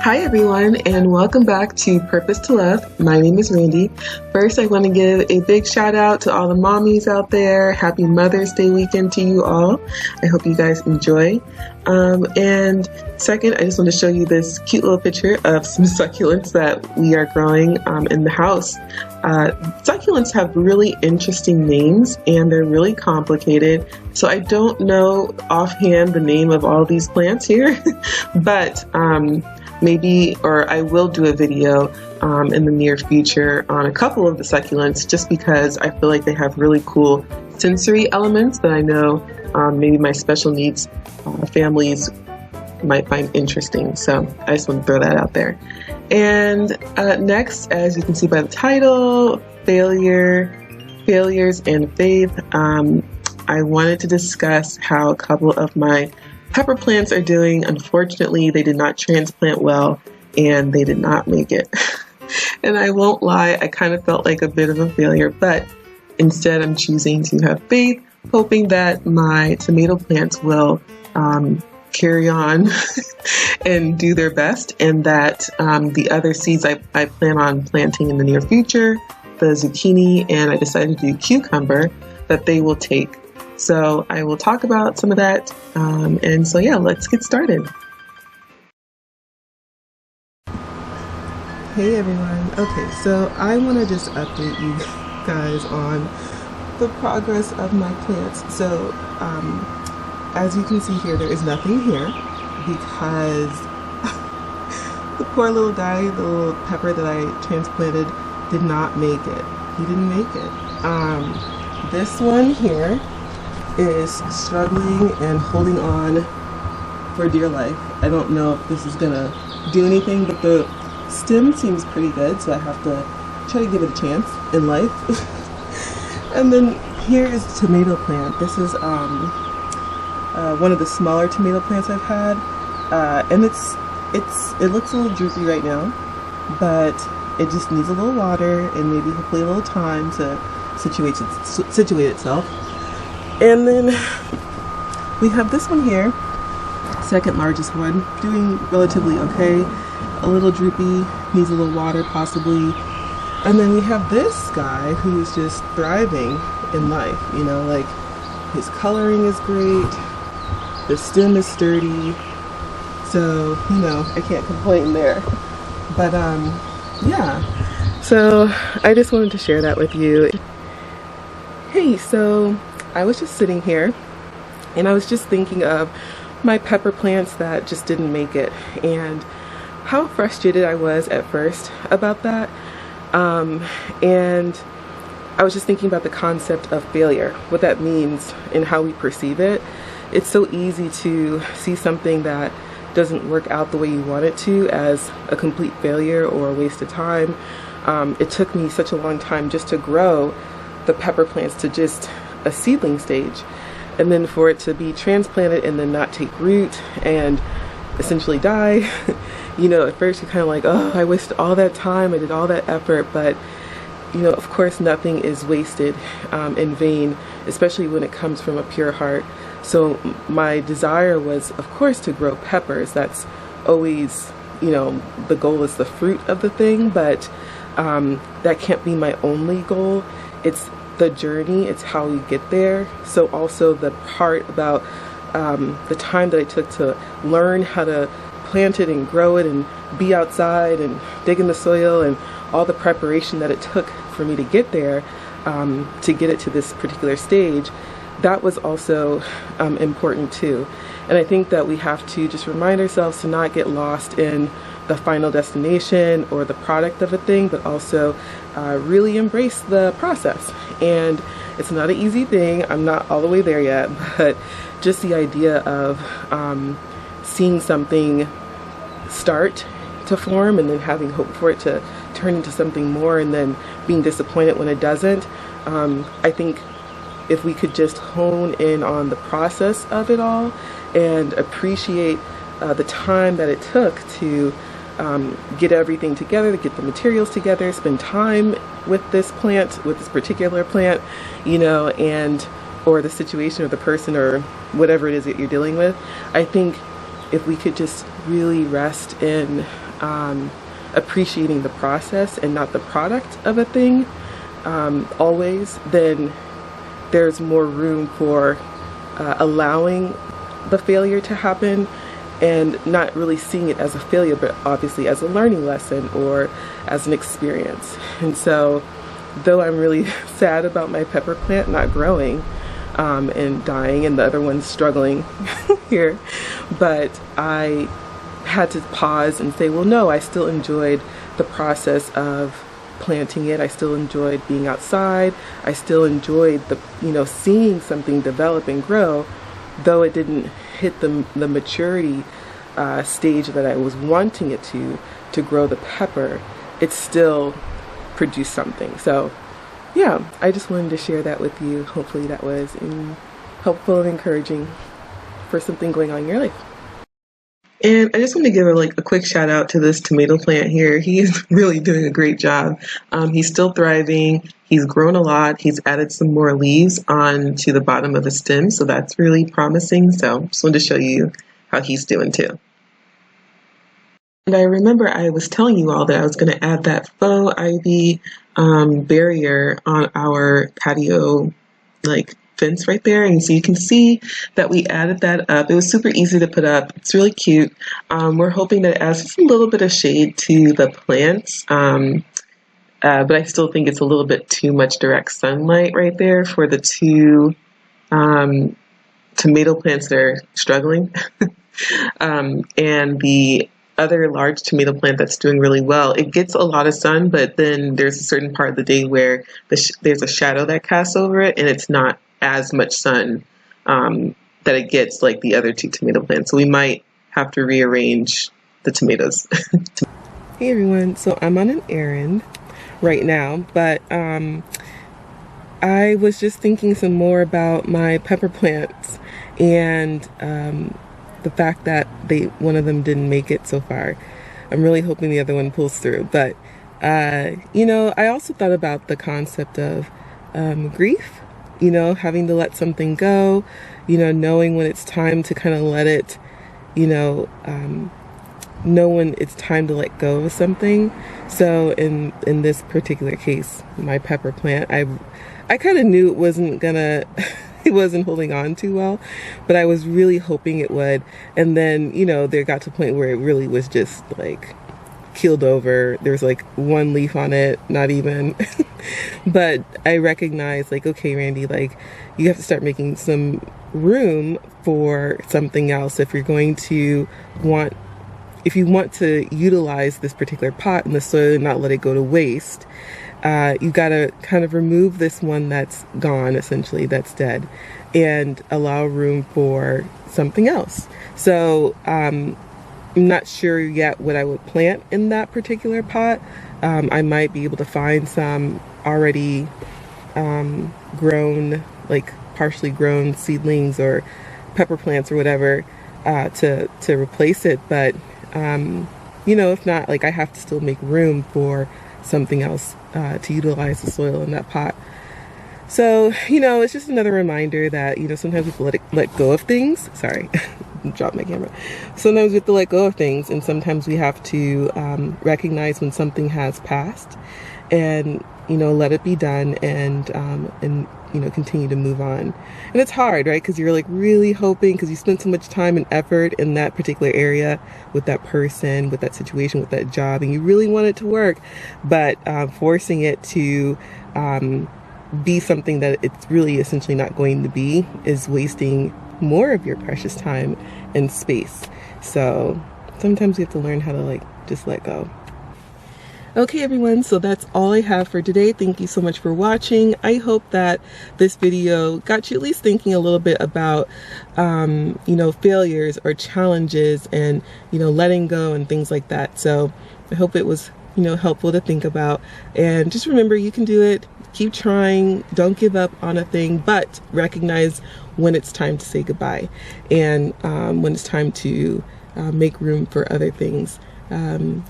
Hi everyone, and welcome back to Purpose to Love. My name is Randy. First, I want to give a big shout out to all the mommies out there. Happy Mother's Day weekend to you all. I hope you guys enjoy. And second, I just want to show you this cute little picture of some succulents that we are growing in the house. Succulents have really interesting names and they're really complicated. So I don't know offhand the name of all these plants here, but I will do a video in the near future on a couple of the succulents just because I feel like they have really cool sensory elements that I know maybe my special needs families might find interesting. So I just want to throw that out there. And next, as you can see by the title, Failures and Faith, I wanted to discuss how a couple of my pepper plants are doing. Unfortunately, they did not transplant well and they did not make it. And I won't lie, I kind of felt like a bit of a failure, but instead I'm choosing to have faith, hoping that my tomato plants will carry on and do their best, and that the other seeds I plan on planting in the near future, the zucchini, and I decided to do cucumber, that they will take. So I will talk about some of that. And so yeah, let's get started. Hey everyone. Okay, so I want to just update you guys on the progress of my plants. So as you can see here, there is nothing here because the poor little guy, the little pepper that I transplanted, did not make it. He didn't make it. This one here is struggling and holding on for dear life. I don't know if this is gonna do anything, but the stem seems pretty good, so I have to try to give it a chance in life. And then here is the tomato plant. This is one of the smaller tomato plants I've had, and it looks a little droopy right now, but it just needs a little water and maybe hopefully a little time to situate itself. And then we have this one here, second largest one, doing relatively okay, a little droopy, needs a little water possibly. And then we have this guy who's just thriving in life, you know, like his coloring is great, the stem is sturdy, so, you know, I can't complain there. But yeah, so I just wanted to share that with you. Hey, so I was just sitting here and I was just thinking of my pepper plants that just didn't make it and how frustrated I was at first about that. And I was just thinking about the concept of failure, what that means and how we perceive it. It's so easy to see something that doesn't work out the way you want it to as a complete failure or a waste of time. It took me such a long time just to grow the pepper plants to just a seedling stage, and then for it to be transplanted and then not take root and essentially die. You know, at first you're kind of like, oh, I wasted all that time, I did all that effort, but you know, of course nothing is wasted in vain, especially when it comes from a pure heart. So my desire was, of course, to grow peppers. That's always, you know, the goal is the fruit of the thing, but that can't be my only goal. It's the journey, it's how we get there. So also the part about the time that I took to learn how to plant it and grow it and be outside and dig in the soil and all the preparation that it took for me to get there, to get it to this particular stage, that was also important too. And I think that we have to just remind ourselves to not get lost in the final destination or the product of a thing, but also really embrace the process. And it's not an easy thing. I'm not all the way there yet, but just the idea of seeing something start to form and then having hope for it to turn into something more and then being disappointed when it doesn't. I think if we could just hone in on the process of it all and appreciate the time that it took to get everything together, to get the materials together, spend time with this plant, with this particular plant, you know, and or the situation or the person or whatever it is that you're dealing with. I think if we could just really rest in appreciating the process and not the product of a thing always, then there's more room for allowing the failure to happen and not really seeing it as a failure, but obviously as a learning lesson or as an experience. And so, though I'm really sad about my pepper plant not growing and dying and the other one's struggling here, but I had to pause and say, well, no, I still enjoyed the process of planting it. I still enjoyed being outside. I still enjoyed the, seeing something develop and grow, though it didn't hit the maturity stage that I was wanting it to grow the pepper. It still produced something. So yeah, I just wanted to share that with you. Hopefully that was helpful and encouraging for something going on in your life. And I just want to give a quick shout out to this tomato plant here. He is really doing a great job. He's still thriving. He's grown a lot. He's added some more leaves onto the bottom of the stem, so that's really promising. So just wanted to show you how he's doing too. And I remember I was telling you all that I was going to add that faux ivy barrier on our patio fence right there, and so you can see that we added that up. It was super easy to put up. It's really cute. We're hoping that it adds just a little bit of shade to the plants, but I still think it's a little bit too much direct sunlight right there for the two tomato plants that are struggling. And the other large tomato plant that's doing really well, it gets a lot of sun, but then there's a certain part of the day where there's a shadow that casts over it, and it's not as much sun that it gets like the other two tomato plants. So we might have to rearrange the tomatoes. Hey everyone, so I'm on an errand right now, but I was just thinking some more about my pepper plants and the fact that one of them didn't make it so far. I'm really hoping the other one pulls through, but I also thought about the concept of grief, having to let something go, knowing when it's time to kind of let it, know when it's time to let go of something. So in this particular case, my pepper plant, I kind of knew it wasn't gonna it wasn't holding on too well, but I was really hoping it would. And then, there got to a point where it really was just keeled over. There's one leaf on it, not even. But I recognized okay, Randy, you have to start making some room for something else if you want to utilize this particular pot in the soil and not let it go to waste. You gotta kind of remove this one that's gone, essentially, that's dead, and allow room for something else. So I'm not sure yet what I would plant in that particular pot. I might be able to find some already grown, partially grown seedlings or pepper plants or whatever to replace it. But if not, I have to still make room for something else to utilize the soil in that pot. So, it's just another reminder that, sometimes we have to let go of things. Sorry, dropped my camera. Sometimes we have to let go of things, and sometimes we have to recognize when something has passed and, let it be done and continue to move on. And it's hard, right? Because you're really hoping, because you spent so much time and effort in that particular area with that person, with that situation, with that job, and you really want it to work, but forcing it to be something that it's really essentially not going to be is wasting more of your precious time and space. So sometimes we have to learn how to just let go. Okay everyone, so that's all I have for today. Thank you so much for watching. I hope that this video got you at least thinking a little bit about failures or challenges and letting go and things like that. So I hope it was helpful to think about, and just remember, you can do it. Keep trying, don't give up on a thing, but recognize when it's time to say goodbye and when it's time to make room for other things.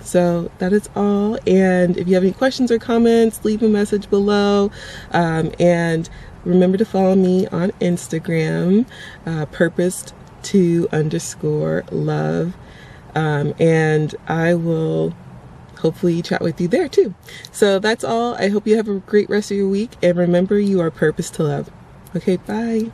So that is all, and if you have any questions or comments, leave a message below, and remember to follow me on Instagram, purposed_to_love. and I will hopefully chat with you there too. So that's all. I hope you have a great rest of your week, and remember, you are purpose to love. Okay, bye.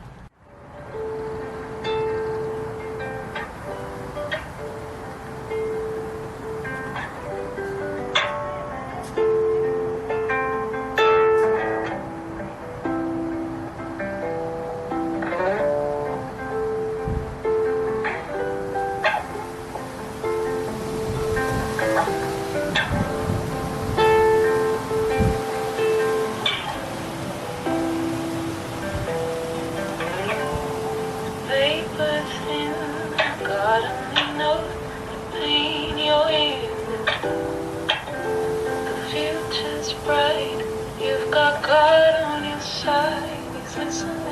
Future's bright, you've got God on your side. He's listening.